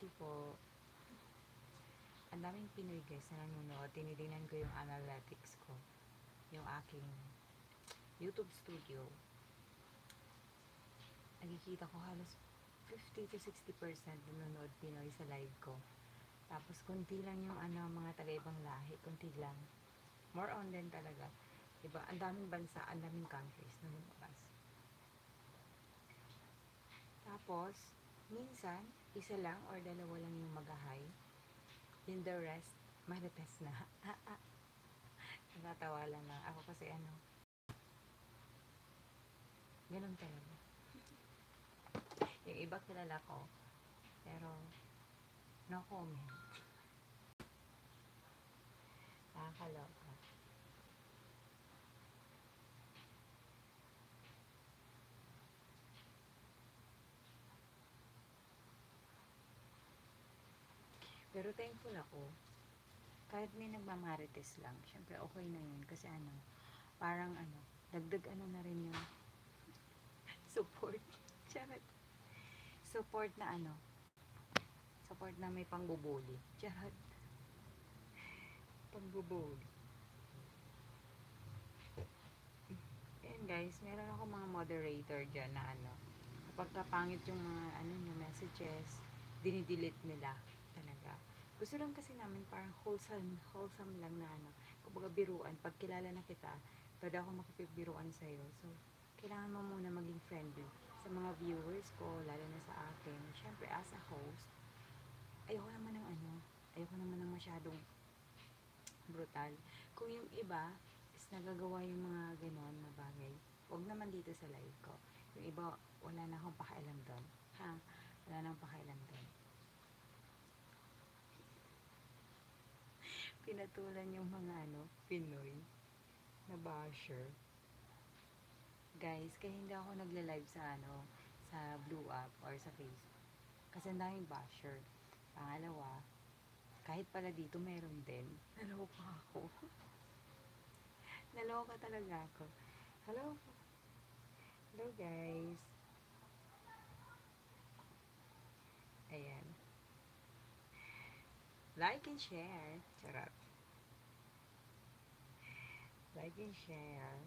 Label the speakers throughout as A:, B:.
A: Thank you po. Ang daming Pinoy guys na nanonood. Tinitingnan ko yung analytics ko. Yung aking YouTube studio. Nakikita ko halos 50 to 60% nanonood Pinoy sa live ko. Tapos kunti lang yung mga taga-ibang lahi. Kunti lang. More on din talaga. Diba? Ang daming bansa, ang daming countries na lumabas. Tapos, minsan, isa lang or dalawa lang yung mag-hi. In the rest, marites na. Natatawa lang na. Ako kasi ganun talaga. Yung iba kilala ko, pero no comment. Nakakaloka. Pero thankful ako. Kahit may nagmamarites lang, syempre okay na yun. Kasi parang dagdag na rin yung support. Charot. Support na support na may pangbubuli. Charot. Pangbubuli. Ayan guys, meron ako mga moderator dyan na kapag kapangit yung mga messages, dinidelete nila talaga. Gusto lang kasi namin parang wholesome lang na kumbaga biruan. Pag kilala na kita, pwede ako makipagbiruan sa'yo. So, kailangan mo muna maging friendly sa mga viewers ko, lalo na sa akin. Siyempre, as a host, ayoko naman ng masyadong brutal. Kung yung iba is nagagawa yung mga ganon na bagay, wag naman dito sa live ko. Yung iba, wala na akong pakialam doon. Ha? Wala na akong pakialam doon. Pinatulan yung mga Pinoy na basher. Guys, kaya hindi ako nagla-live sa sa Blue App or sa Facebook. Kasi ang daming basher. Pangalawa, kahit pala dito meron din, naloka ako. Naloka talaga ako. Hello? Hello guys. Ayan. Like and share. Charot. Like and share.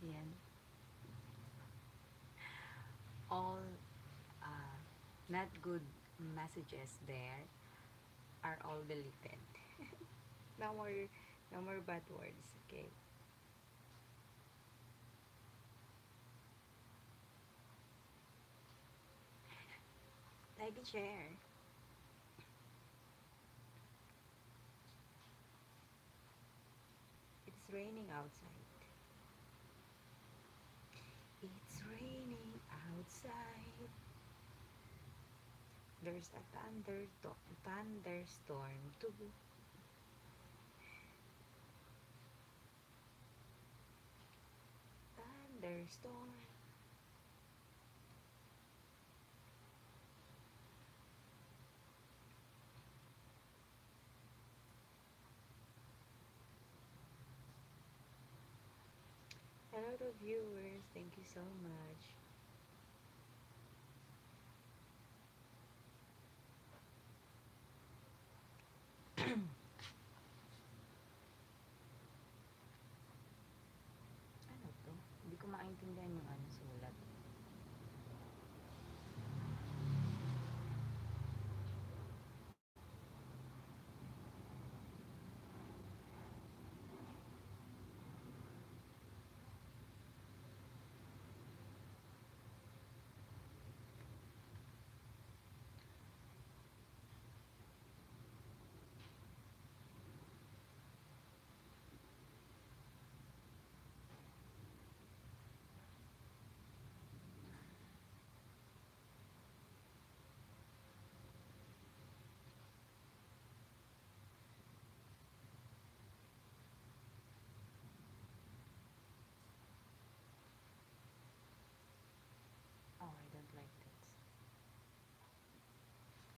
A: Ayan. All not good messages there are all deleted. No more bad words. Okay. Like and share. It's raining outside. It's raining outside. There's a thunderstorm too. Thunderstorm. Hello to viewers. Thank you so much.